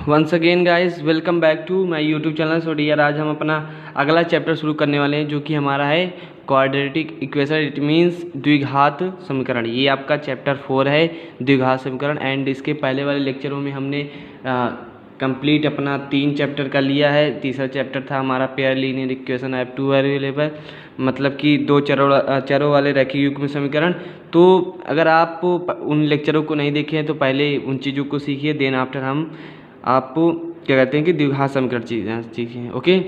Once again guys, welcome back to my YouTube channel. So dear, आज हम अपना अगला चैप्टर शुरू करने वाले हैं जो कि हमारा है क्वाड्रेटिक इक्वेशन। इट मीन्स द्विघात समीकरण। ये आपका चैप्टर 4 है, द्विघात समीकरण। एंड इसके पहले वाले लेक्चरों में हमने कंप्लीट अपना 3 चैप्टर का लिया है। तीसरा चैप्टर था हमारा pair linear equation have two variable, मतलब कि 2 चरों वाले रैखिक युग्म समीकरण। तो अगर आप उन लेक्चरों को नहीं देखे हैं तो पहले उन चीज़ों को सीखिए, देन आफ्टर हम आप क्या कहते हैं कि द्विघात समीकरण सीखें। ओके,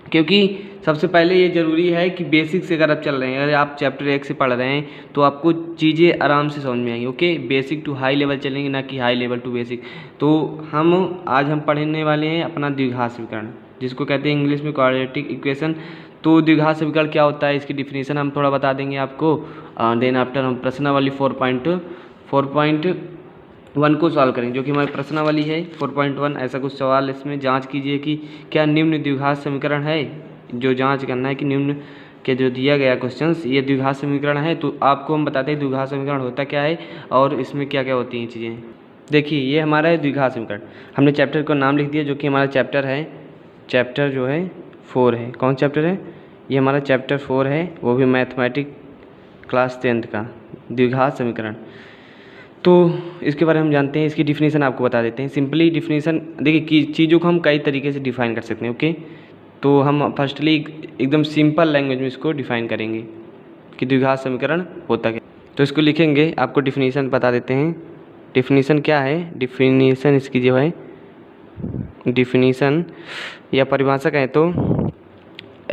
क्योंकि सबसे पहले ये ज़रूरी है कि बेसिक से अगर आप चल रहे हैं, अगर आप चैप्टर 1 से पढ़ रहे हैं तो आपको चीज़ें आराम से समझ में आएंगी। Okay, basic to high level चलेंगे, ना कि हाई लेवल टू बेसिक। तो आज हम पढ़ने वाले हैं अपना द्विघात समीकरण, जिसको कहते हैं इंग्लिश में क्वाड्रेटिक इक्वेशन। तो द्विघात समीकरण क्या होता है, इसकी डिफिनीशन हम थोड़ा बता देंगे आपको। देन आफ्टर हम प्रश्नावली 4.1 को सॉल्व करेंगे, जो कि हमारी प्रश्नावली है 4.1। ऐसा कुछ सवाल इसमें जांच कीजिए कि क्या निम्न द्विघात समीकरण है। जो जांच करना है कि निम्न के जो दिया गया क्वेश्चंस ये द्विघात समीकरण है। तो आपको हम बताते हैं द्विघात समीकरण होता क्या है और इसमें क्या क्या होती हैं चीज़ें। देखिए, ये हमारा है द्विघात समीकरण। हमने चैप्टर को नाम लिख दिया, जो कि हमारा चैप्टर है, चैप्टर जो है 4 है। कौन चैप्टर है? ये हमारा चैप्टर 4 है, वो भी मैथमेटिक क्लास 10th का, द्विघात समीकरण। तो इसके बारे में हम जानते हैं, इसकी डिफिनीशन आपको बता देते हैं। सिंपली डिफिनीशन देखिए कि चीज़ों को हम कई तरीके से डिफाइन कर सकते हैं। ओके, तो हम फर्स्टली एकदम सिंपल लैंग्वेज में इसको डिफाइन करेंगे कि द्विघात समीकरण होता क्या। तो इसको लिखेंगे, आपको डिफिनीशन बता देते हैं। डिफिनीशन क्या है? डिफिनीशन इसकी जो है, डिफिनीशन या परिभाषा कहें तो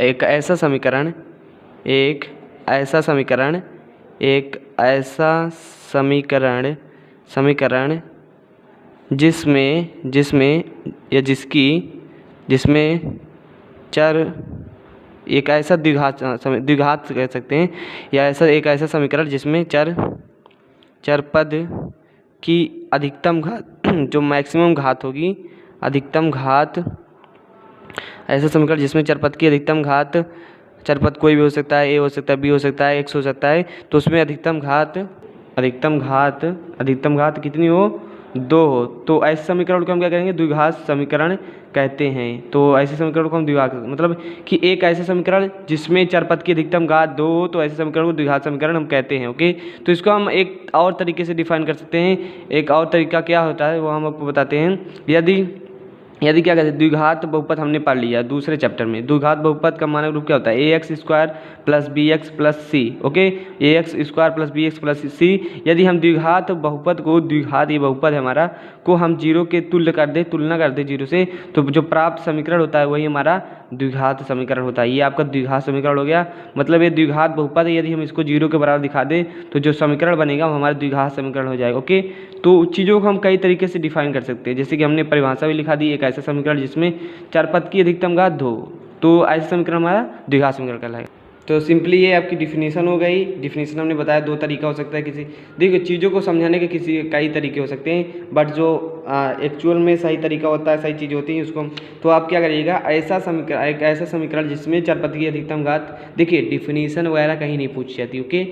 एक ऐसा समीकरण जिसमें चर एक ऐसा द्विघात कह सकते हैं, या एक ऐसा समीकरण जिसमें चर पद की अधिकतम घात जो मैक्सिमम घात होगी, अधिकतम घात, ऐसा समीकरण जिसमें चर पद की अधिकतम घात, चर पद कोई भी हो सकता है, ए हो सकता है, बी हो सकता है, एक्स हो सकता है, तो उसमें अधिकतम घात कितनी हो? 2 हो। तो ऐसे समीकरण को हम क्या करेंगे? द्विघात समीकरण कहते हैं। तो ऐसे समीकरण को हम द्विघात, मतलब कि एक ऐसे समीकरण जिसमें चर पद की अधिकतम घात 2 हो, तो ऐसे समीकरण को द्विघात समीकरण हम कहते हैं। ओके, तो इसको हम एक और तरीके से डिफाइन कर सकते हैं। एक और तरीका क्या होता है वो हम आपको बताते हैं। यदि क्या कहते हैं, द्विघात बहुपद हमने पढ़ लिया दूसरे चैप्टर में। द्विघात बहुपद का मानक रूप क्या होता है? ax² + bx + c। Okay, ax² + bx + c। यदि हम द्विघात बहुपद को, द्विघात ये बहुपद है हमारा, को हम 0 के तुल्ना कर दे 0 से, तो जो प्राप्त समीकरण होता है वही हमारा द्विघात समीकरण होता है। ये आपका द्विघात समीकरण हो गया, मतलब ये द्विघात बहुपद है। यदि हम इसको 0 के बराबर दिखा दें तो जो समीकरण बनेगा वो हमारा द्विघात समीकरण हो जाएगा। ओके, तो चीज़ों को हम कई तरीके से डिफाइन कर सकते हैं, जैसे कि हमने परिभाषा भी लिखा दी, एक ऐसा समीकरण जिसमें चर पद की अधिकतम घात 2, तो ऐसा समीकरण हमारा द्विघात समीकरण कहलाएगा। तो सिंपली ये आपकी डिफिनीशन हो गई। डिफिनीशन हमने बताया 2 तरीका हो सकता है। देखिए, चीज़ों को समझाने के कई तरीके हो सकते हैं, बट जो एक्चुअल में सही तरीका होता है, सही चीज़ होती है उसको तो आप क्या करिएगा, एक ऐसा समीकरण जिसमें चर पद की अधिकतम घात। देखिए, डिफिनीशन वगैरह कहीं नहीं पूछी जाती। ओके,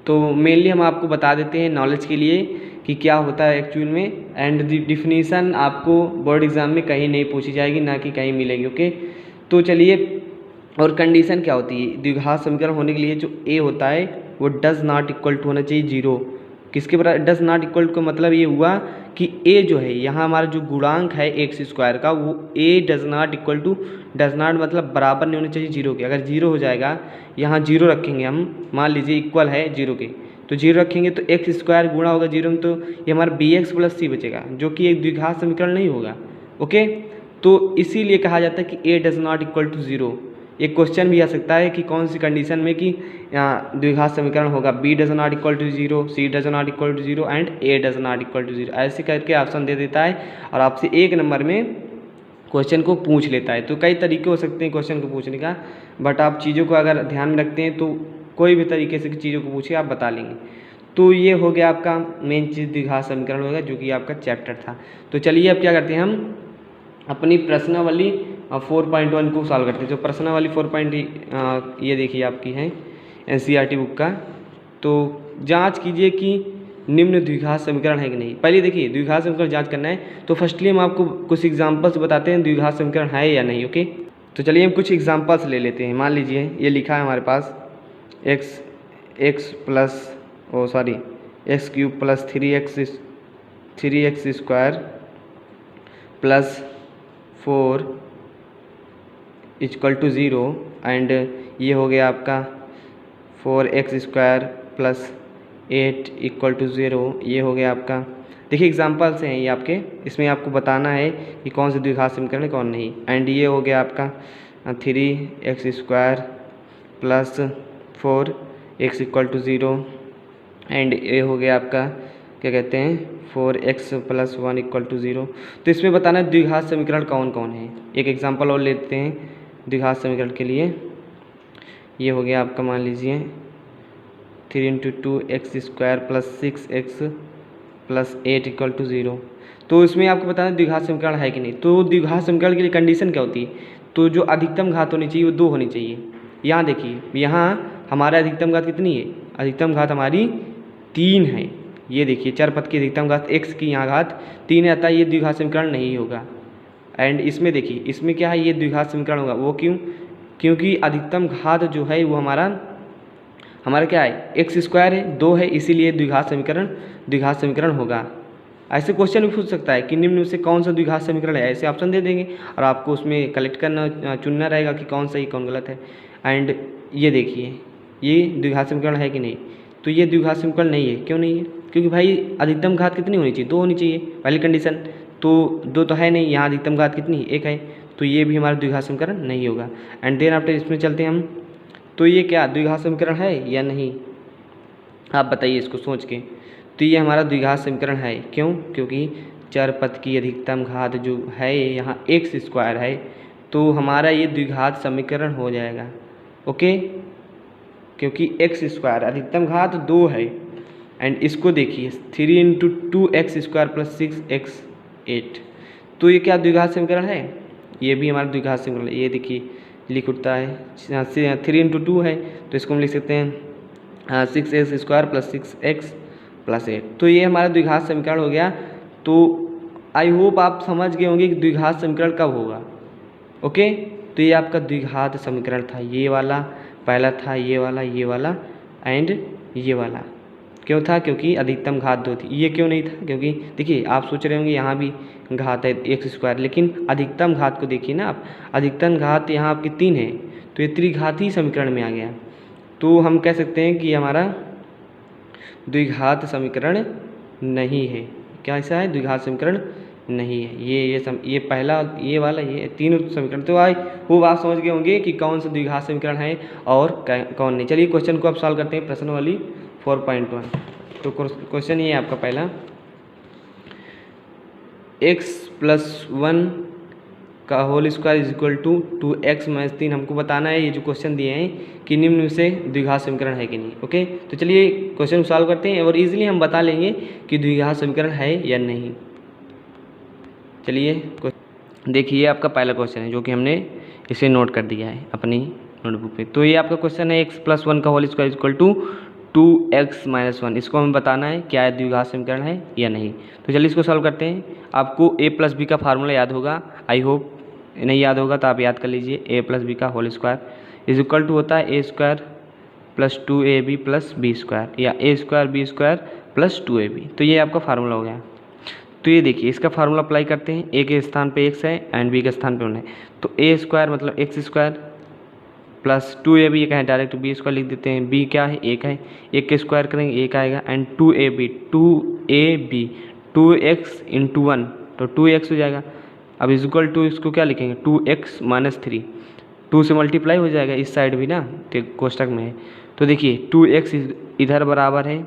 तो मेनली हम आपको बता देते हैं नॉलेज के लिए कि क्या होता है एक्चुअल में। एंड डिफिनीशन आपको बोर्ड एग्जाम में कहीं नहीं पूछी जाएगी, ना कि कहीं मिलेगी। ओके, तो चलिए, और कंडीशन क्या होती है द्विघात समीकरण होने के लिए? जो ए होता है वो डज नॉट इक्वल टू होना चाहिए 0। किसके बराबर? डज नॉट इक्वल टू का मतलब ये हुआ कि ए जो है, यहाँ हमारा जो गुणांक है x² का, वो a does not equal to, does not मतलब बराबर नहीं होना चाहिए 0 के। अगर 0 हो जाएगा, यहाँ 0 रखेंगे हम, मान लीजिए इक्वल है 0 के, तो 0 रखेंगे तो x² गुणा होगा 0 में, तो ये हमारा bx + c बचेगा, जो कि एक द्विघात समीकरण नहीं होगा। ओके, तो इसीलिए कहा जाता है कि a does not equal to 0। एक क्वेश्चन भी आ सकता है कि कौन सी कंडीशन में कि द्विघात समीकरण होगा, b does not equal to 0, c does not equal to 0 and a does not equal to 0। ऐसे करके ऑप्शन दे देता है और आपसे 1 नंबर में क्वेश्चन को पूछ लेता है। तो कई तरीके हो सकते हैं क्वेश्चन को पूछने का, बट आप चीज़ों को अगर ध्यान में रखते हैं तो कोई भी तरीके से चीज़ों को पूछे आप बता लेंगे। तो ये हो गया आपका मेन चीज़, द्विघात समीकरण होगा, जो कि आपका चैप्टर था। तो चलिए अब क्या करते हैं, हम अपनी प्रश्नावली 4.1 को सॉल्व करते हैं। जो प्रश्नावली 4. ये देखिए आपकी है NCERT बुक का। तो जांच कीजिए कि निम्न द्विघात समीकरण है कि नहीं। पहले देखिए द्विघात समीकरण जांच करना है तो फर्स्टली हम आपको कुछ एग्जांपल्स बताते हैं द्विघात समीकरण है या नहीं। ओके, तो चलिए हम कुछ एग्जांपल्स ले लेते हैं। मान लीजिए ये लिखा है हमारे पास x cube plus 3x square plus 4 equal to 0 and ये हो गया आपका 4x square plus 8 equal to 0, ये हो गया आपका। देखिए एग्जांपल्स हैं ये आपके, इसमें आपको बताना है कि कौन से द्विघात समीकरण है कौन नहीं। एंड ये हो गया आपका 3x square plus 4x equal to 0 and ये हो गया आपका क्या कहते हैं 4x प्लस 1 इक्वल टू 0। तो इसमें बताना है द्विघात समीकरण कौन कौन है। एक एग्जांपल और लेते हैं द्विघात समीकरण के लिए। ये हो गया आपका, मान लीजिए 3 × 2x square plus 6x plus 8 equal to 0। तो इसमें आपको बताना है द्विघात समीकरण है कि नहीं। तो द्विघात समीकरण के लिए कंडीशन क्या होती है, तो जो अधिकतम घात होनी चाहिए वो 2 होनी चाहिए। यहाँ देखिए, यहाँ हमारा अधिकतम घात कितनी है, अधिकतम घात हमारी 3 है। ये देखिए चरपद की अधिकतम घात x की यहाँ घात 3 आता है, ये द्विघात समीकरण नहीं होगा। एंड इसमें देखिए, इसमें क्या है, ये द्विघात समीकरण होगा। वो क्यों, क्योंकि अधिकतम घात जो है वो हमारा क्या है x स्क्वायर है, 2 है, इसीलिए द्विघात समीकरण होगा। ऐसे क्वेश्चन भी पूछ सकता है कि निम्न में से कौन सा द्विघात समीकरण है, ऐसे ऑप्शन दे देंगे और आपको उसमें कलेक्ट करना चुनना रहेगा कि कौन सही कौन गलत है। एंड ये देखिए ये द्विघात समीकरण है कि नहीं, तो ये द्विघात समीकरण नहीं है। क्यों नहीं है, क्योंकि भाई अधिकतम घात कितनी होनी चाहिए, 2 होनी चाहिए पहली कंडीशन। तो 2 तो है नहीं, यहाँ अधिकतम घात कितनी है, 1 है, तो ये भी हमारा द्विघात समीकरण नहीं होगा। एंड देन आफ्टर इसमें चलते हैं हम, तो ये क्या द्विघात समीकरण है या नहीं, आप बताइए इसको सोच के। तो ये हमारा द्विघात समीकरण है। क्यों, क्योंकि चरपद की अधिकतम घात जो है यहाँ x स्क्वायर है, तो हमारा ये द्विघात समीकरण हो जाएगा। ओके, क्योंकि x स्क्वायर अधिकतम घात 2 है। एंड इसको देखिए 3 × 2x स्क्वायर प्लस 6x 8, तो ये क्या द्विघात समीकरण है, ये भी हमारा द्विघात समीकरण है। ये देखिए लिख उठता है 3 × 2 है, तो इसको हम लिख सकते हैं 6x square plus 6x plus 8। तो ये हमारा द्विघात समीकरण हो गया। तो आई होप आप समझ गए होंगे कि द्विघात समीकरण कब होगा। ओके, तो ये आपका द्विघात समीकरण था, ये वाला पहला था, ये वाला एंड ये वाला। क्यों था, क्योंकि अधिकतम घात 2 थी। ये क्यों नहीं था, क्योंकि देखिए आप सोच रहे होंगे यहाँ भी घात है x स्क्वायर, लेकिन अधिकतम घात को देखिए ना आप, अधिकतम घात यहाँ आपकी 3 है, तो ये त्रिघाती समीकरण में आ गया। तो हम कह सकते हैं कि हमारा द्विघात समीकरण नहीं है। क्या ऐसा है, द्विघात समीकरण नहीं है। ये पहला, ये वाला, ये तीनों समीकरण। तो वो आप समझ गए होंगे कि कौन सा द्विघात समीकरण है और कौन नहीं। चलिए क्वेश्चन को आप सॉल्व करते हैं, प्रश्न वाली 4.1। तो क्वेश्चन ये है आपका पहला, x + 1 का whole square is equal to 2x - 3 हमको बताना है। ये जो क्वेश्चन दिए हैं कि निम्न में से द्विघात समीकरण है कि नहीं। ओके, तो चलिए क्वेश्चन को सॉल्व करते हैं और इजीली हम बता लेंगे कि द्विघात समीकरण है या नहीं। चलिए देखिए आपका पहला क्वेश्चन है जो कि हमने इसे नोट कर दिया है अपनी नोटबुक पे। तो ये आपका क्वेश्चन है x + 1 का whole square is equal to 2x - 1। इसको हमें बताना है क्या है द्विघात समीकरण है या नहीं। तो चलिए इसको सॉल्व करते हैं। आपको a + b का फार्मूला याद होगा, आई होप। नहीं याद होगा तो आप याद कर लीजिए। a + b का whole square is equal to होता है a² + 2ab + b² या a² b² + 2ab। तो ये आपका फार्मूला हो गया। तो ये देखिए इसका फार्मूला अप्लाई करते हैं। a के स्थान पे x है एंड b के स्थान पे 1 है, तो a² मतलब x² प्लस 2ab, ये कहें डायरेक्ट b² लिख देते हैं। b क्या है, 1 है, 1 के स्क्वायर करेंगे 1 आएगा एंड 2ab 2x × 1 तो 2x हो जाएगा। अब इज इक्वल टू इसको क्या लिखेंगे 2x - 3, 2 से मल्टीप्लाई हो जाएगा इस साइड भी ना, तो कोष्टक में है। तो देखिए 2x इधर बराबर है,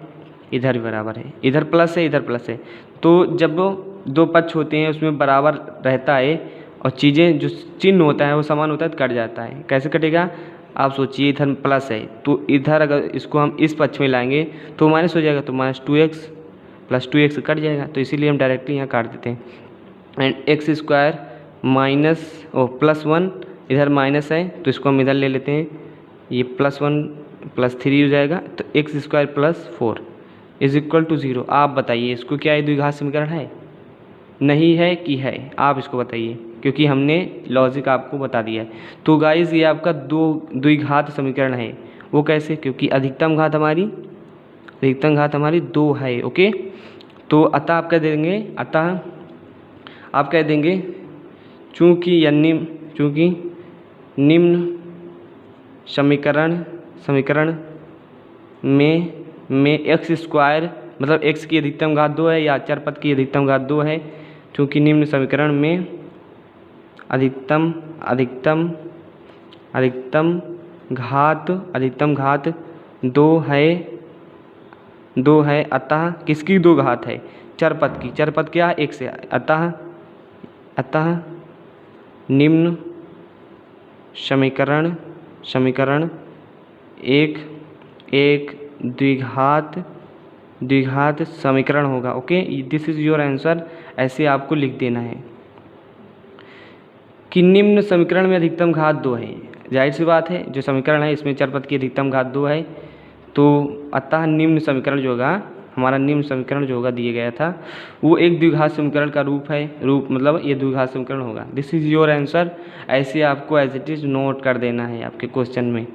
इधर भी बराबर है, इधर प्लस है, इधर प्लस है। तो जब दो पक्ष होते हैं उसमें बराबर रहता है और चीज़ें जो चिन्ह होता है वो समान होता है तो कट जाता है। कैसे कटेगा, आप सोचिए इधर प्लस है तो इधर अगर इसको हम इस पक्ष में लाएंगे तो माइनस हो जाएगा, तो -2x + 2x कट जाएगा। तो इसीलिए हम डायरेक्टली यहाँ काट देते हैं। एंड x² +1 इधर माइनस है तो इसको हम इधर ले लेते हैं, ये +1 + 3 हो जाएगा, तो x² + 4 इज इक्वल टू 0। आप बताइए इसको, क्या ये द्विघात समीकरण है? नहीं है कि है? आप इसको बताइए, क्योंकि हमने लॉजिक आपको बता दिया है। तो गाइस ये आपका द्विघात समीकरण है। वो कैसे? क्योंकि अधिकतम घात हमारी 2 है। ओके, तो अतः आप कह देंगे, चूँकि निम्न समीकरण में एक्स स्क्वायर, मतलब एक्स की अधिकतम घात 2 है या चर पद की अधिकतम घात 2 है, क्योंकि निम्न समीकरण में अधिकतम घात 2 है, अतः किसकी 2 घात है? चर पद क्या है? x है। अतः निम्न समीकरण एक द्विघात समीकरण होगा। Okay, this is your answer. ऐसे आपको लिख देना है कि निम्न समीकरण में अधिकतम घात 2 है। जाहिर सी बात है, जो समीकरण है इसमें चर पद की अधिकतम घात 2 है, तो अतः निम्न समीकरण जो होगा, हमारा निम्न समीकरण जो होगा दिया गया था, वो एक द्विघात समीकरण का रूप मतलब ये द्विघात समीकरण होगा। This is your answer. ऐसे आपको एज इट इज़ नोट कर देना है आपके क्वेश्चन में।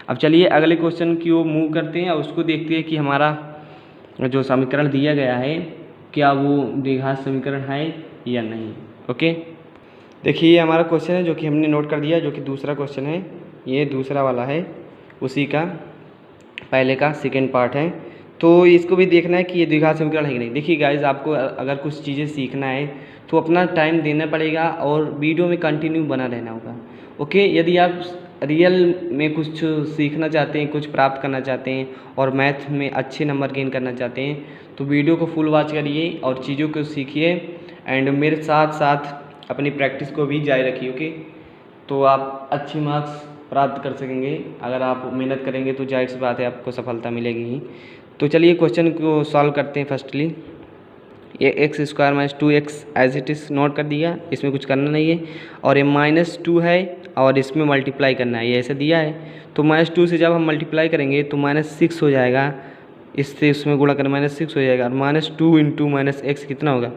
अब चलिए अगले क्वेश्चन की ओर मूव करते हैं और उसको देखते हैं कि हमारा जो समीकरण दिया गया है क्या वो द्विघात समीकरण है या नहीं। ओके, देखिए ये हमारा क्वेश्चन है जो कि हमने नोट कर दिया, जो कि दूसरा क्वेश्चन है, ये दूसरा वाला है, उसी का पहले का सेकेंड पार्ट है। तो इसको भी देखना है कि ये द्विघात समीकरण है कि नहीं। देखिए गाइज, आपको अगर कुछ चीज़ें सीखना है तो अपना टाइम देना पड़ेगा और वीडियो में कंटिन्यू बना रहना होगा। ओके, यदि आप रियल में कुछ सीखना चाहते हैं, कुछ प्राप्त करना चाहते हैं और मैथ में अच्छे नंबर गेन करना चाहते हैं, तो वीडियो को फुल वॉच करिए और चीज़ों को सीखिए एंड मेरे साथ साथ अपनी प्रैक्टिस को भी जारी रखिए। ओके, तो आप अच्छे मार्क्स प्राप्त कर सकेंगे। अगर आप मेहनत करेंगे तो जाहिर सी बात है आपको सफलता मिलेगी ही। तो चलिए क्वेश्चन को सॉल्व करते हैं। फर्स्टली ये x square minus 2x as it is note कर दिया, इसमें कुछ करना नहीं है। और ये -2 है और इसमें मल्टीप्लाई करना है, ये ऐसे दिया है। तो -2 से जब हम मल्टीप्लाई करेंगे तो -6 हो जाएगा, इससे इसमें गुणा कर -6 हो जाएगा। और -2 इंटू -x कितना होगा?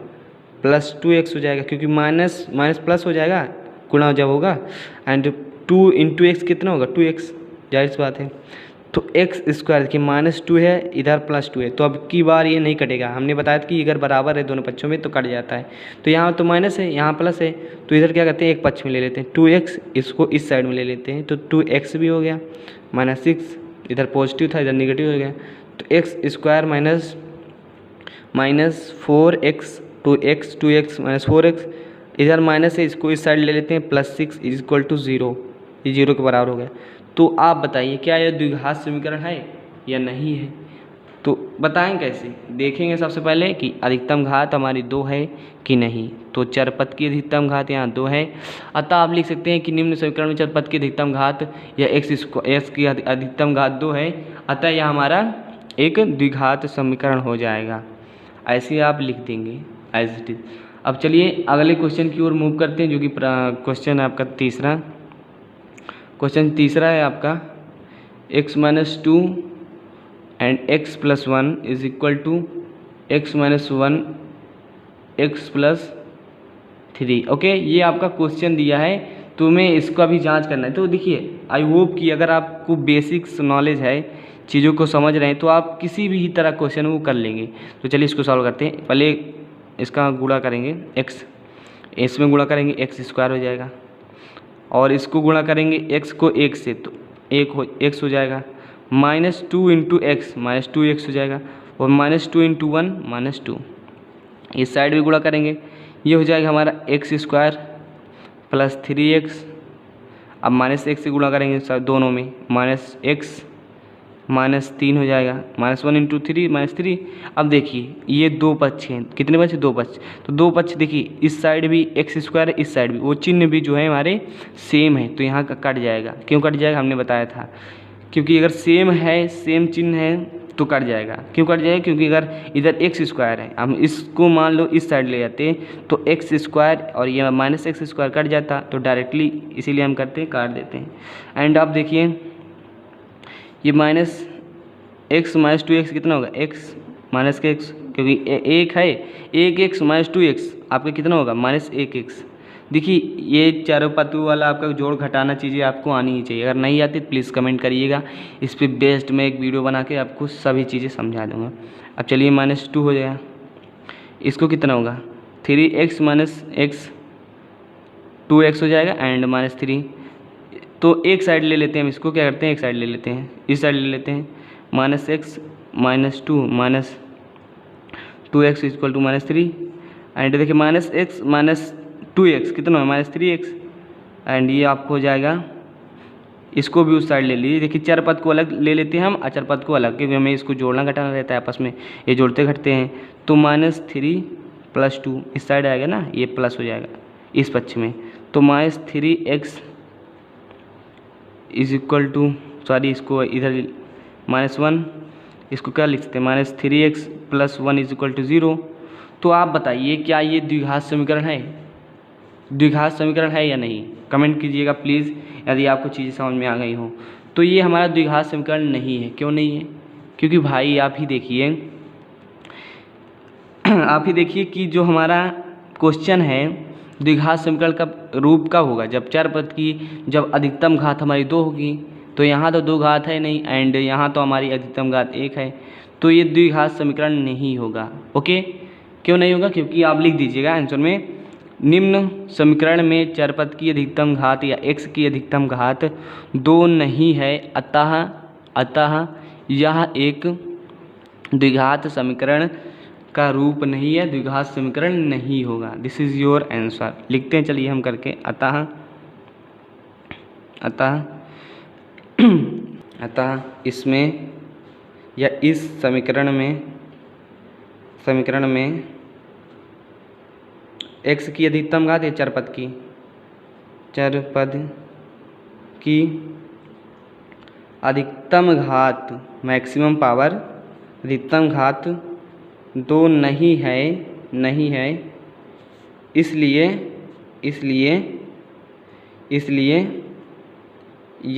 +2x हो जाएगा, क्योंकि माइनस प्लस हो जाएगा गुणा जब होगा। एंड 2 इंटू एक्स कितना होगा? 2x, जाहिर सी बात है। तो एक्स स्क्वायर की -2 है, इधर +2 है, तो अब की बार ये नहीं कटेगा। हमने बताया था कि अगर बराबर है दोनों पक्षों में तो कट जाता है। तो यहाँ तो माइनस है, यहाँ प्लस है, तो इधर क्या करते हैं, एक पक्ष में ले लेते हैं 2x, इसको इस साइड में ले लेते हैं, तो 2x भी हो गया। -6 इधर पॉजिटिव था, इधर निगेटिव हो गया, तो x square minus 4x 2x -4x, इधर माइनस है, इसको इस साइड ले लेते हैं, +6 इज इक्वल टू 0, ये 0 के बराबर हो गया। तो आप बताइए क्या यह द्विघात समीकरण है या नहीं है? तो बताएं कैसे? देखेंगे सबसे पहले कि अधिकतम घात हमारी 2 है कि नहीं। तो चरपद की अधिकतम घात यहाँ 2 है, अतः आप लिख सकते हैं कि निम्न समीकरण में चरपद की अधिकतम घात या एक्स की अधिकतम घात 2 है, अतः यह हमारा एक द्विघात समीकरण हो जाएगा। ऐसे आप लिख देंगे एज इट इज। अब चलिए अगले क्वेश्चन की ओर मूव करते हैं, जो कि क्वेश्चन है आपका तीसरा। क्वेश्चन तीसरा है आपका x-2 and x+1 is equal to x-1 x+3। Okay, ये आपका क्वेश्चन दिया है, तो हमें इसका भी जांच करना है। तो देखिए, आई होप कि अगर आपको बेसिक्स नॉलेज है, चीज़ों को समझ रहे हैं, तो आप किसी भी तरह क्वेश्चन वो कर लेंगे। तो चलिए इसको सॉल्व करते हैं। पहले इसका गुणा करेंगे, x इसमें गुणा करेंगे, x² हो जाएगा, और इसको गुणा करेंगे x को 1 से, तो x हो जाएगा। -2 इंटू एक्स -2x हो जाएगा, और -2 इंटू 1 -2, इस साइड भी गुणा करेंगे, ये हो जाएगा हमारा x² प्लस 3x। अब -x से गुणा करेंगे दोनों में, -x -3 हो जाएगा, -1 इंटू 3 -3। अब देखिए ये दो पक्ष हैं, कितने पक्ष? 2 पक्ष। तो 2 पक्ष देखिए, इस साइड भी x² है, इस साइड भी, वो चिन्ह भी जो है हमारे सेम है, तो यहाँ का कट जाएगा। क्यों कट जाएगा? हमने बताया था, क्योंकि अगर सेम है, सेम चिन्ह है तो कट जाएगा। क्यों कट जाएगा? क्योंकि अगर इधर x² है, हम इसको मान लो इस साइड ले जाते हैं, तो x² और ये -x² कट जाता, तो डायरेक्टली इसीलिए हम करते हैं, काट देते हैं। एंड अब देखिए ये -x -2x कितना होगा? x माइनस के एक्स, क्योंकि एक है, एक एक्स माइनस 2x आपका कितना होगा माइनस 1x। देखिए ये चारों पत्तों वाला आपका जोड़ घटाना चीज़ें आपको आनी ही चाहिए, अगर नहीं आती प्लीज़ कमेंट करिएगा, इस पर बेस्ट मैं एक वीडियो बना के आपको सभी चीज़ें समझा दूँगा। अब चलिए -2 हो जाएगा, इसको कितना होगा 3x माइनस एक्स 2x हो जाएगा एंड -3। तो एक साइड ले लेते हैं हम, इसको क्या करते हैं एक साइड ले लेते हैं, इस साइड ले लेते हैं -x -2 -2x equal to -3 and देखिए -x -2x कितना है -3x एंड ये आपको हो जाएगा, इसको भी उस साइड ले लीजिए। देखिए चर पद को अलग ले लेते हैं हम, अचर पद को अलग, क्योंकि हमें इसको जोड़ना घटाना रहता है आपस में, ये जोड़ते घटते हैं। तो -3 + 2 इस साइड आएगा ना, ये प्लस हो जाएगा इस पक्ष में, तो -3x is equal to, sorry इसको इधर -1, इसको क्या लिख सकते हैं -3x + 1 इज इक्वल टू 0। तो आप बताइए क्या ये द्विघात समीकरण है, द्विघात समीकरण है या नहीं, कमेंट कीजिएगा प्लीज़ यदि आपको चीज़ें समझ में आ गई हो। तो ये हमारा द्विघात समीकरण नहीं है, क्यों नहीं है, क्योंकि भाई आप ही देखिए आप ही देखिए कि जो हमारा क्वेश्चन है द्विघात समीकरण का रूप कब होगा, जब चर पद की जब अधिकतम घात हमारी 2 होगी, तो यहाँ तो 2 घात है नहीं एंड यहाँ तो हमारी अधिकतम घात 1 है, तो ये द्विघात समीकरण नहीं होगा। ओके, क्यों नहीं होगा, क्योंकि आप लिख दीजिएगा आंसर में, निम्न समीकरण में चर पद की अधिकतम घात या x की अधिकतम घात 2 नहीं है, अतः यह एक द्विघात समीकरण का रूप नहीं है, द्विघात समीकरण नहीं होगा। This is your answer. लिखते हैं चलिए हम करके, अतः इसमें या इस समीकरण में x की अधिकतम घात या चर पद की अधिकतम घात मैक्सिमम पावर अधिकतम घात 2 नहीं है, इसलिए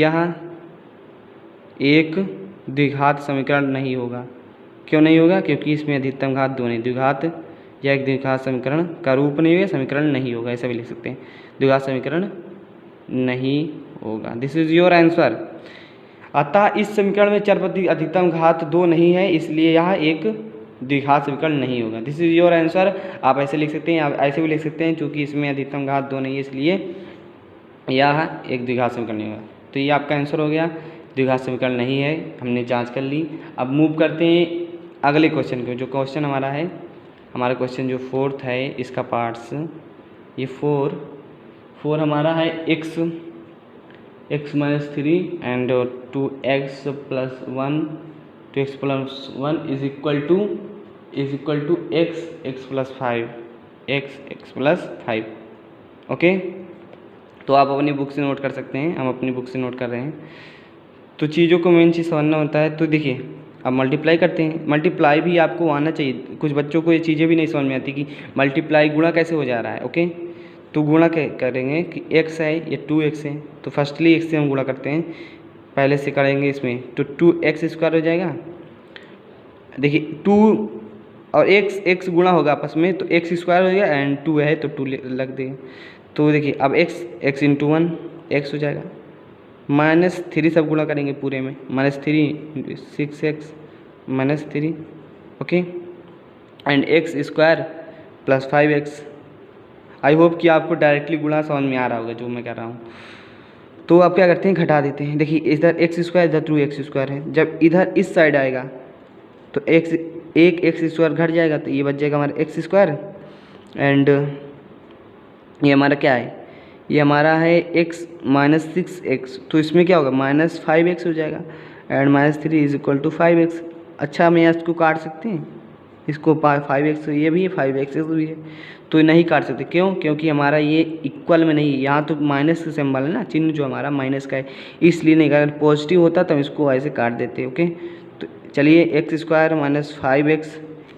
यह एक द्विघात समीकरण नहीं होगा। क्यों नहीं होगा, क्योंकि इसमें अधिकतम घात 2 नहीं, द्विघात या एक द्विघात समीकरण का रूप नहीं होगा, समीकरण नहीं होगा, ऐसा भी लिख सकते हैं, द्विघात समीकरण नहीं होगा। This is your answer. अतः इस समीकरण में चर पद की अधिकतम घात 2 नहीं है, इसलिए यह एक द्विघात समीकरण नहीं होगा। This is your answer. आप ऐसे लिख सकते हैं, आप ऐसे भी लिख सकते हैं, क्योंकि इसमें अधिकतम घात 2 नहीं है इसलिए यह एक द्विघात समीकरण नहीं होगा। तो ये आपका आंसर हो गया, द्विघात समीकरण नहीं है, हमने जांच कर ली। अब मूव करते हैं अगले क्वेश्चन को, जो क्वेश्चन हमारा है, हमारा क्वेश्चन जो 4th है इसका पार्ट्स, ये 4 हमारा है x -3 and 2x + 1 is equal to x + 5। Okay, तो आप अपनी बुक से नोट कर सकते हैं, हम अपनी बुक से नोट कर रहे हैं। तो चीज़ों को मेन चीज़ समझना होता है। तो देखिए अब मल्टीप्लाई करते हैं, मल्टीप्लाई भी आपको आना चाहिए, कुछ बच्चों को ये चीज़ें भी नहीं समझ में आती कि मल्टीप्लाई गुणा कैसे हो जा रहा है। ओके, तो गुणा करेंगे कि x है ये 2x है, तो फर्स्टली x से हम गुणा करते हैं, पहले से करेंगे इसमें, तो 2x² हो जाएगा। देखिए 2 और x गुणा होगा आपस में, तो x² हो जाएगा एंड 2 है तो 2 लग देगा। तो देखिए अब x × 1 x हो जाएगा, -3 सब गुणा करेंगे पूरे में, -3 6x -3। Okay, and x² + 5x। I hope कि आपको डायरेक्टली गुणा समझ में आ रहा होगा जो मैं कह रहा हूँ। तो आप क्या करते हैं, घटा देते हैं। देखिए इधर x² इधर 2x² है, जब इधर इस साइड आएगा तो एक x² घट जाएगा, तो ये बच जाएगा हमारा x² एंड ये हमारा क्या है, ये हमारा है x - 6x, तो इसमें क्या होगा -5x हो जाएगा एंड -3 = 5x। अच्छा हम यहाँ इसको काट सकते हैं, इसको 5x ये भी है 5x भी है, तो नहीं काट सकते। क्यों, क्योंकि हमारा ये इक्वल में नहीं है, यहाँ तो माइनस का सिंबल है ना, चिन्ह जो हमारा माइनस का है, इसलिए नहीं। अगर पॉजिटिव होता तो हम इसको ऐसे काट देते। ओके, तो चलिए x² - 5x,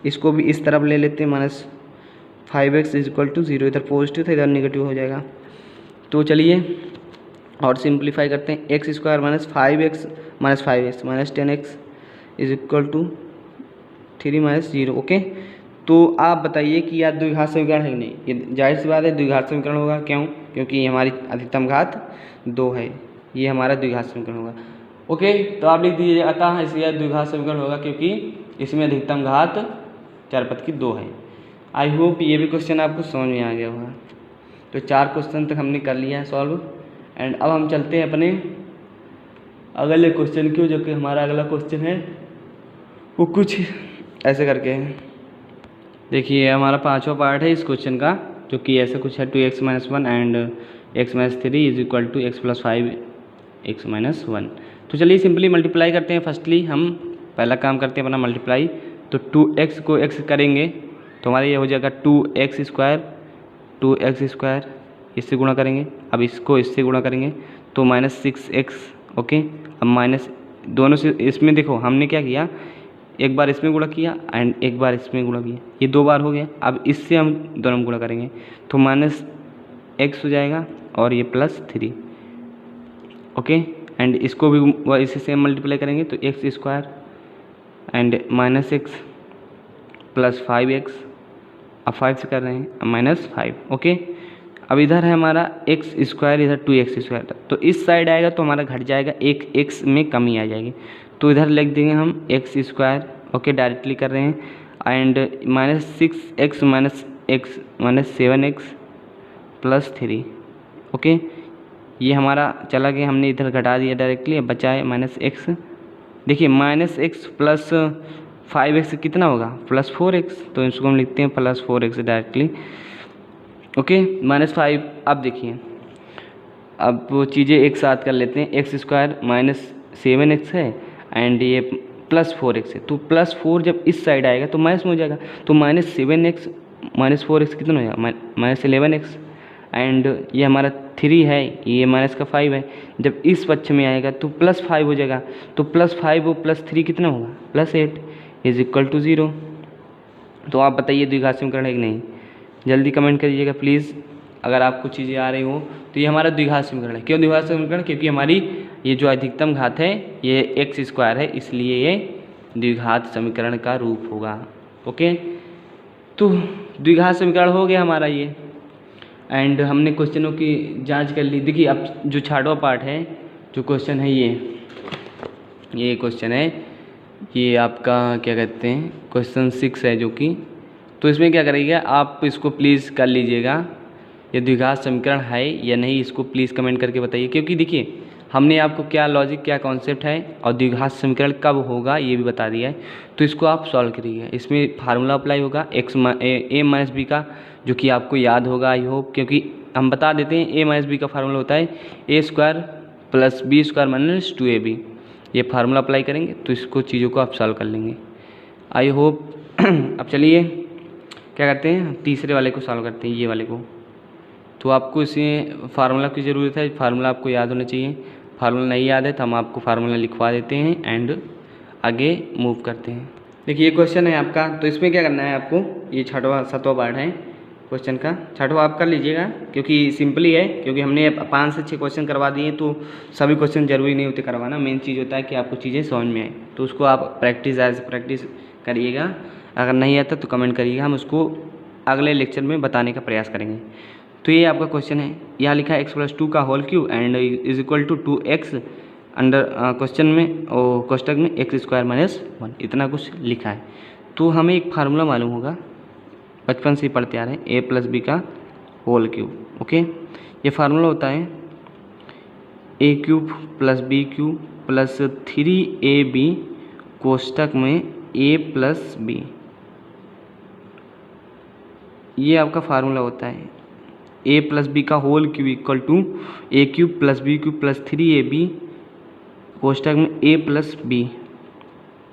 इसको भी इस तरफ ले लेते हैं, -5x = 0, इधर पॉजिटिव था इधर नेगेटिव हो जाएगा। तो चलिए और सिंप्लीफाई करते हैं, x² - 5x -10x is equal to 3 minus 0। Okay, तो आप बताइए कि यह द्विघात समीकरण है कि नहीं। ये जाहिर सी बात है द्विघात समीकरण होगा। क्यों? क्योंकि ये हमारी अधिकतम घात 2 है, ये हमारा द्विघात समीकरण होगा। ओके, तो आप लिख दीजिए अतः इसलिए द्विघात समीकरण होगा क्योंकि इसमें अधिकतम घात चरपथ की 2 है। आई होप ये भी क्वेश्चन आपको समझ में आ गया होगा। तो 4 क्वेश्चन तक हमने कर लिया है सॉल्व, एंड अब हम चलते हैं अपने अगले क्वेश्चन की। जो कि हमारा अगला क्वेश्चन है वो कुछ ऐसे करके है। देखिए हमारा 5वां पार्ट है इस क्वेश्चन का, जो कि ऐसा कुछ है 2x - 1 and x - 3 is equal to x + 5 x - 1। तो चलिए सिंपली मल्टीप्लाई करते हैं। फर्स्टली हम पहला काम करते हैं अपना मल्टीप्लाई। तो 2x को x करेंगे तो हमारा ये हो जाएगा 2x², इससे गुणा करेंगे। अब इसको इससे गुणा करेंगे तो -6x। ओके, अब माइनस दोनों से इसमें देखो हमने क्या किया, एक बार इसमें गुणा किया एंड एक बार इसमें गुणा किया, ये 2 बार हो गया। अब इससे हम दोनों में गुणा करेंगे तो -x हो जाएगा और ये +3। ओके, एंड इसको भी इसी से मल्टीप्लाई करेंगे तो x² एंड -x + 5x, अब 5 से कर रहे हैं -5। ओके, अब इधर है हमारा x², इधर 2x², तो इस साइड आएगा तो हमारा घट जाएगा, एक x में कमी आ जाएगी। तो इधर लिख देंगे हम x²। ओके, डायरेक्टली कर रहे हैं एंड -6x - 7x + 3। ओके, ये हमारा चला गया, हमने इधर घटा दिया डायरेक्टली। अब बचा है -x। देखिए -x + 5x कितना होगा, +4x। तो इसको हम लिखते हैं +4x डायरेक्टली। ओके, -5। अब देखिए अब वो चीज़ें एक साथ कर लेते हैं। x² - 7x है एंड ये +4x है। तो +4 जब इस साइड आएगा तो माइनस में हो जाएगा। तो -7x - 4x कितना हो जाएगा, -11x। एंड ये हमारा 3 है, ये -5 है। जब इस पक्ष में आएगा तो +5 हो जाएगा। तो +5 और +3 कितना होगा, +8 इज इक्वल टू 0। तो आप बताइए द्विघात समीकरण है कि नहीं, जल्दी कमेंट करिएगा प्लीज़। अगर आपको चीज़ें आ रही हो तो ये हमारा द्विघात समीकरण है। क्यों द्विघात समीकरण, क्योंकि हमारी ये जो अधिकतम घात है ये x² है, इसलिए ये द्विघात समीकरण का रूप होगा। ओके, तो द्विघात समीकरण हो गया हमारा ये, एंड हमने क्वेश्चनों की जांच कर ली। देखिए अब जो 6वां पार्ट है, जो क्वेश्चन है ये क्वेश्चन है, ये आपका क्या कहते हैं क्वेश्चन 6 है जो कि, तो इसमें क्या करिएगा आप इसको प्लीज़ कर लीजिएगा, ये द्विघात समीकरण है या नहीं इसको प्लीज़ कमेंट करके बताइए। क्योंकि देखिए हमने आपको क्या लॉजिक, क्या कॉन्सेप्ट है और द्विघात समीकरण कब होगा ये भी बता दिया है। तो इसको आप सॉल्व करिएगा। इसमें फार्मूला अप्लाई होगा a - b का, जो कि आपको याद होगा आई होप। क्योंकि हम बता देते हैं a - b का फार्मूला होता है a² + b² - 2ab। ये फार्मूला अप्लाई करेंगे तो इसको चीज़ों को आप सॉल्व कर लेंगे आई होप। अब चलिए क्या करते हैं, तीसरे वाले को सॉल्व करते हैं, ये वाले को। तो आपको इसमें फार्मूला की ज़रूरत है, फार्मूला आपको याद होना चाहिए। फार्मूला नहीं याद है तो हम आपको फार्मूला लिखवा देते हैं एंड आगे मूव करते हैं। देखिए ये क्वेश्चन है आपका, तो इसमें क्या करना है आपको, ये 7वां पार्ट है क्वेश्चन का। 6वां आप कर लीजिएगा क्योंकि सिंपली है, क्योंकि हमने 5 से 6 क्वेश्चन करवा दिए तो सभी क्वेश्चन जरूरी नहीं होते करवाना। मेन चीज़ होता है कि आपको चीज़ें समझ में आए, तो उसको आप प्रैक्टिस करिएगा। अगर नहीं आता तो कमेंट करिएगा, हम उसको अगले लेक्चर में बताने का प्रयास करेंगे। तो ये आपका क्वेश्चन है, यहाँ लिखा है x+2 का whole cube and is equal to 2x under question में और कोष्टक में x² - 1, इतना कुछ लिखा है। तो हमें एक फार्मूला मालूम होगा, बचपन से ही पढ़ते आ रहे हैं, a + b का होल क्यूब। ओके, ये फार्मूला होता है a³ + b³ + 3ab कोष्टक में a + b। ये आपका फार्मूला होता है a + b का whole cube equal to a³ + b³ + 3ab कोष्टक में a + b।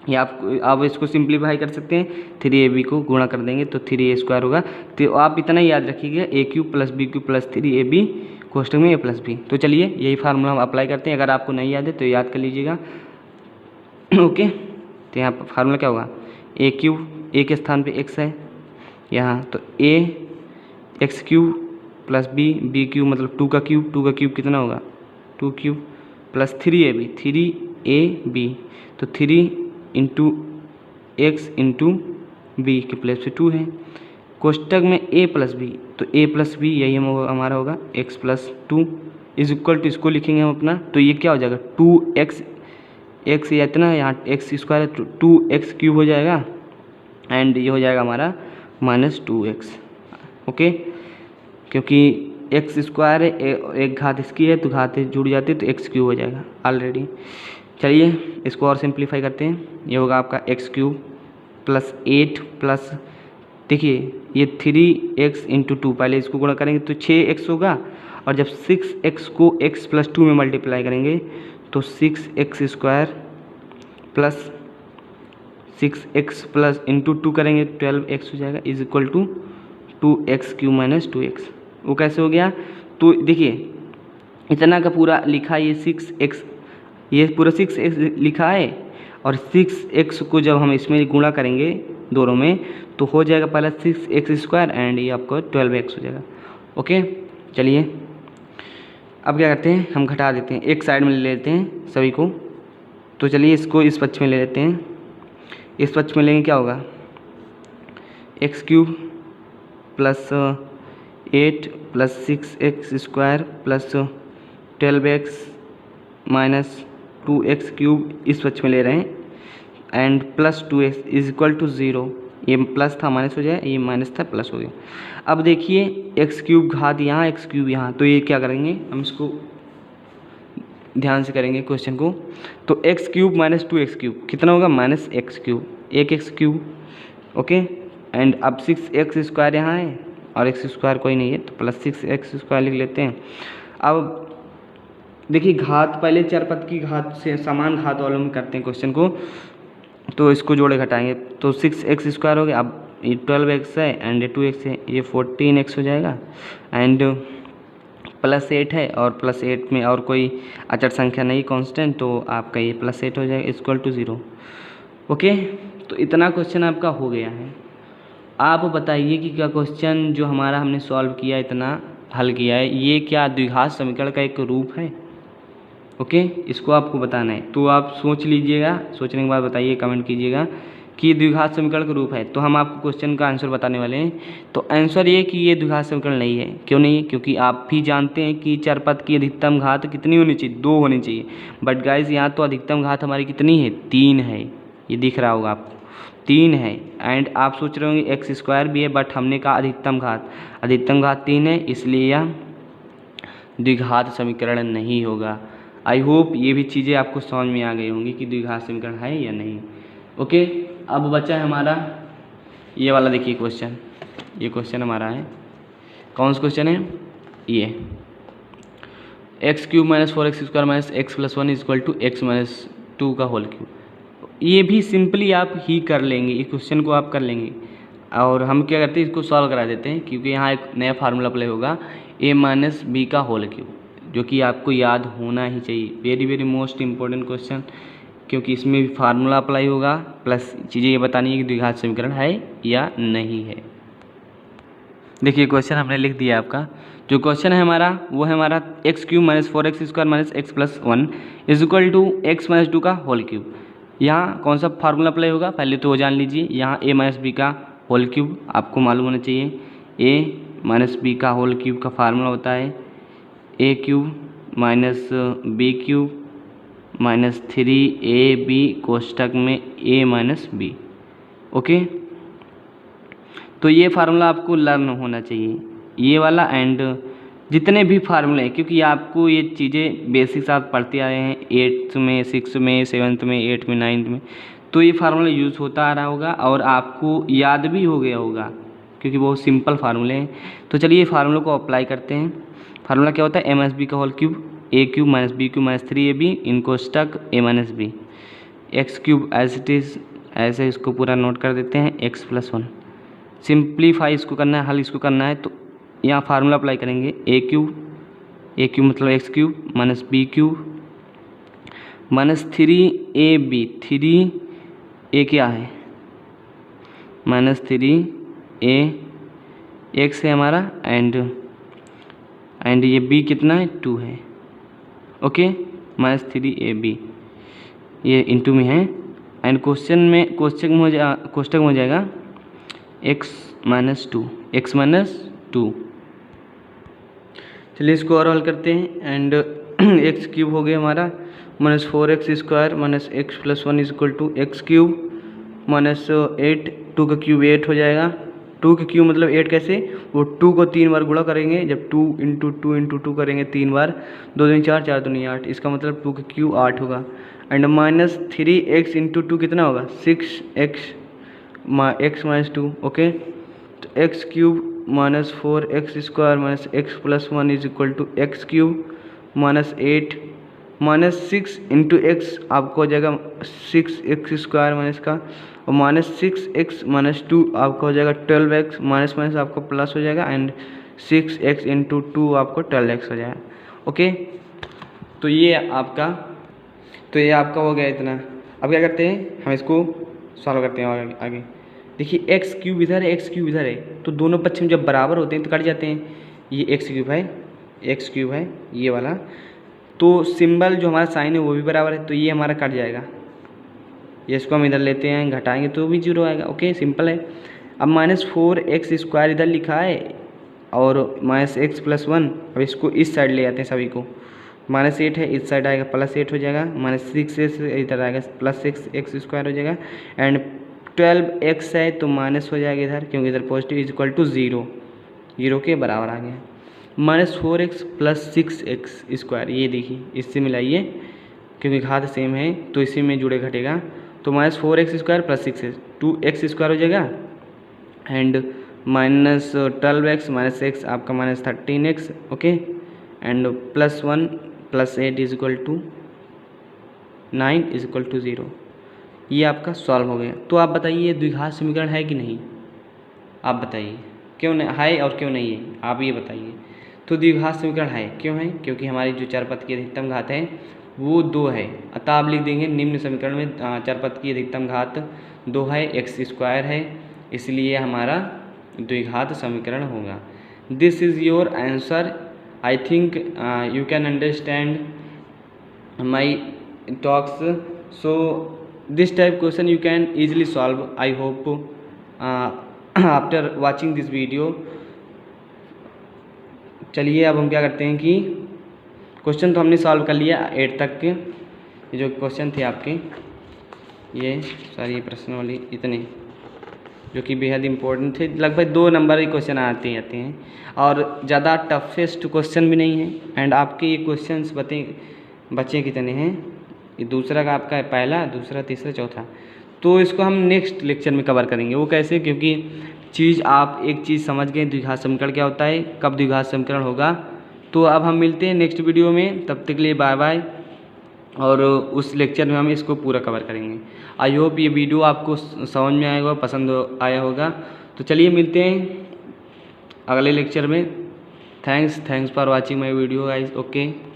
या आप इसको सिंप्लीफाई कर सकते हैं, 3ab को गुणा कर देंगे तो 3a² होगा। तो आप इतना ही याद रखिएगा a³ + b³ + 3ab कोष्टक में a + b। तो चलिए यही फार्मूला हम अप्लाई करते हैं। अगर आपको नहीं याद है तो याद कर लीजिएगा। ओके, तो यहाँ पर फार्मूला क्या होगा, a³ a के स्थान पे x है यहाँ, तो a x³ + b b³ मतलब 2 का क्यूब कितना होगा, 2³ + 3ab 3ab, तो 3 × एक्स इंटू बी के प्लेस पे 2 है, कोष्टक में ए प्लस बी, तो ए प्लस बी यही हमारा होगा x plus 2 is equal to, इसको लिखेंगे हम अपना, तो ये क्या हो जाएगा 2x, एक्स या इतना यहाँ एक्स स्क्वायर है 2x क्यूब हो जाएगा, एंड ये हो जाएगा हमारा -2x। ओके, क्योंकि एक्स स्क्वायर है, एक घात इसकी है तो घात जुड़ जाती है तो एक्स क्यूब हो जाएगा ऑलरेडी। चलिए इसको और सिंप्लीफाई करते हैं, ये होगा आपका एक्स क्यूब प्लस 8 प्लस, देखिए ये 3x इंटू 2, पहले इसको गुणा करेंगे तो 6x होगा, और जब 6x को x प्लस 2 में मल्टीप्लाई करेंगे तो 6x square plus 6x plus into 2 करेंगे 12x हो जाएगा, is equal to 2x cube minus 2x। वो कैसे हो गया, तो देखिए इतना का पूरा लिखा, ये 6x, ये पूरा 6x लिखा है, और 6x को जब हम इसमें गुणा करेंगे दोनों में तो हो जाएगा पहला 6x स्क्वायर एंड ये आपको 12x हो जाएगा। ओके, चलिए अब क्या करते हैं, हम घटा देते हैं, एक साइड में ले लेते हैं सभी को, तो चलिए इसको इस पक्ष में ले लेते हैं, इस पक्ष में लेंगे क्या होगा x cube plus 8 plus 6x square plus 12x minus 2x cube, इस पक्ष में ले रहे हैं, and plus 2x is equal to 0, ये प्लस था माइनस हो जाए, ये माइनस था प्लस हो गया। अब देखिए एक्स क्यूब घात यहाँ, एक्स क्यूब यहाँ, तो ये क्या करेंगे हम, इसको ध्यान से करेंगे क्वेश्चन को, तो x cube minus 2x cube कितना होगा -x क्यूब, एक एक्स क्यूब। ओके, एंड अब 6x स्क्वायर यहाँ है और x स्क्वायर कोई नहीं है तो प्लस 6x स्क्वायर लिख लेते हैं। अब देखिए घात पहले चरपद की घात से समान घात वालों में करते हैं क्वेश्चन को, तो इसको जोड़े घटाएंगे तो 6x स्क्वायर हो गया, अब ये 12x है एंड 2x है, ये 14x हो जाएगा, एंड प्लस 8 है और प्लस 8 में और कोई अचर संख्या नहीं कांस्टेंट, तो आपका ये प्लस 8 हो जाएगा इक्वल टू 0। ओके, तो इतना क्वेश्चन आपका हो गया है। आप बताइए कि क्या क्वेश्चन जो हमारा हमने सॉल्व किया, इतना हल किया है, ये क्या द्विघात समीकरण का एक रूप है? ओके, इसको आपको बताना है, तो आप सोच लीजिएगा, सोचने के बाद बताइए, कमेंट कीजिएगा कि द्विघात समीकरण का रूप है, तो हम आपको क्वेश्चन का आंसर बताने वाले हैं। तो आंसर ये कि ये द्विघात समीकरण नहीं है। क्यों नहीं है? क्योंकि आप भी जानते हैं कि चरपद की अधिकतम घात कितनी होनी चाहिए, 2 होनी चाहिए, बट गाइस यहाँ तो अधिकतम घात हमारी कितनी है, 3 है, ये दिख रहा होगा आपको 3 है, एंड आप सोच रहे होंगे एक्स स्क्वायर भी है, बट हमने कहा अधिकतम घात 3 है, इसलिए यह द्विघात समीकरण नहीं होगा। आई होप ये भी चीज़ें आपको समझ में आ गई होंगी कि द्विघात समीकरण है या नहीं। ओके, अब बचा है हमारा ये वाला, देखिए क्वेश्चन, ये क्वेश्चन हमारा है, कौन सा क्वेश्चन है ये, x cube minus 4x square minus x plus 1 equal to x minus 2 का होल क्यूब। ये भी सिंपली आप ही कर लेंगे, इस क्वेश्चन को आप कर लेंगे, और हम क्या करते हैं इसको सॉल्व करा देते हैं, क्योंकि यहाँ एक नया फार्मूला अप्लाई होगा a माइनस बी का होल क्यूब, जो कि आपको याद होना ही चाहिए, very very most important question, क्योंकि इसमें भी फार्मूला अप्लाई होगा, प्लस चीज़ें ये बतानी है कि द्विघात समीकरण है या नहीं है। देखिए क्वेश्चन हमने लिख दिया आपका, जो क्वेश्चन है हमारा वो है हमारा x cube minus 4x square minus x plus 1 is equal to x minus 2 का होल क्यूब। यहाँ कौन सा फार्मूला अप्लाई होगा पहले तो वो जान लीजिए, यहाँ a माइनस बी का होल क्यूब आपको मालूम होना चाहिए, a माइनस बी का होल क्यूब का फार्मूला होता है a cube minus B cube minus 3ab कोष्टक में a माइनस बी। ओके, तो ये फार्मूला आपको लर्न होना चाहिए, ये वाला, एंड जितने भी फार्मूले, क्योंकि आपको ये चीज़ें बेसिक्स आप पढ़ते आए हैं 8th में, 6th में, 7th में, 8th में, 9th में, तो ये फार्मूला यूज़ होता आ रहा होगा और आपको याद भी हो गया होगा, क्योंकि बहुत सिंपल फार्मूले हैं। तो चलिए फार्मूले को अप्लाई करते हैं। फार्मूला क्या होता है, a माइनस बी का whole cube, a cube minus B cube minus 3ab इन कोष्टक a minus b, x cube as it is, ऐसे इसको पूरा नोट कर देते हैं, x प्लस 1, सिंप्लीफाई इसको करना है, हल इसको करना है, तो यहाँ फार्मूला अप्लाई करेंगे a क्यूब मतलब x cube minus B cube minus 3ab, 3a क्या है माइनस 3a एक्स है हमारा, एंड ये b कितना है 2 है। ओके, माइनस 3ab ये इंटू में है, एंड क्वेश्चन में कोष्टक में हो जाएगा x-2। चलिए इसको और हल करते हैं एंड एक्स क्यूब हो गया हमारा -4x² -x+1 = x³ -8, 2 का क्यूब 8 हो जाएगा। 2 का क्यूब मतलब 8 कैसे, वो 2 को 3 बार गुणा करेंगे, जब 2 × 2 × 2 करेंगे 3 बार, 2 दूनी 4, 4 दूनी 8, इसका मतलब 2 का क्यूब 8 होगा। एंड -3x × 2 कितना होगा, 6x -2। ओके, तो x³ -4x² -x+1 = x³ -8 -6 × x आपको हो जाएगा 6x² माइनस का, और -6x -2 आपका हो जाएगा 12x, माइनस आपको प्लस हो जाएगा, एंड 6x × 2 आपको 12x हो जाएगा। ओके, तो ये आपका हो गया इतना। अब क्या करते हैं, हम इसको सॉल्व करते हैं आगे। देखिए x³ इधर है, x³ इधर है, तो दोनों पक्ष जब बराबर होते हैं तो कट जाते हैं। ये x³ है ये वाला, तो सिंबल जो हमारा साइन है वो भी बराबर है, तो ये हमारा कट जाएगा। ये इसको हम इधर लेते हैं, घटाएंगे तो भी 0 आएगा। ओके, सिंपल है। अब -4x² इधर लिखा है और -x+1, अब इसको इस साइड ले आते हैं सभी को। -8 है, इस साइड आएगा +8 हो जाएगा, -6 इधर आएगा +6x² हो जाएगा, एंड 12x है तो माइनस हो जाएगा इधर, क्योंकि इधर पॉजिटिव = 0, 0 के बराबर आ गया। -4x + 6x², ये देखिए इससे मिलाइए क्योंकि घात सेम है तो इसी में जुड़े घटेगा, तो -4x² + 6x 2x² हो जाएगा, एंड -12x -x आपका -13x। Okay, and +1 + 8 = 9 = 0। ये आपका सॉल्व हो गया। तो आप बताइए द्विघात समीकरण है कि नहीं, आप बताइए क्यों नहीं है और क्यों नहीं है, आप ये बताइए। तो द्विघात समीकरण है, क्यों है, क्योंकि हमारी जो चरपथ की अधिकतम घात है वो 2 है, अतः आप लिख देंगे निम्न समीकरण में चरपथ की अधिकतम घात 2 है, x² है, इसलिए हमारा द्विघात समीकरण होगा। This is your answer. I think you can understand my talks, so this type question you can easily solve. I hope after watching this video। चलिए अब हम क्या करते हैं कि क्वेश्चन तो हमने सॉल्व कर लिया 8 तक के, ये जो क्वेश्चन थे आपके, ये सारी प्रश्न वाली इतने जो कि बेहद इम्पोर्टेंट थे, लगभग 2 नंबर के क्वेश्चन आते हैं और ज़्यादा टफेस्ट क्वेश्चन भी नहीं है। एंड आपके ये क्वेश्चंस बच्चे कितने हैं, ये दूसरा का आपका है, पहला, दूसरा, तीसरा, चौथा, तो इसको हम नेक्स्ट लेक्चर में कवर करेंगे। वो कैसे, क्योंकि आप एक चीज़ समझ गए द्विघात समीकरण क्या होता है, कब द्विघात समीकरण होगा। तो अब हम मिलते हैं नेक्स्ट वीडियो में, तब तक के लिए बाय बाय, और उस लेक्चर में हम इसको पूरा कवर करेंगे। आई होप ये वीडियो आपको समझ में आएगा, पसंद आया होगा। तो चलिए मिलते हैं अगले लेक्चर में। Thanks for watching my video guys. Okay.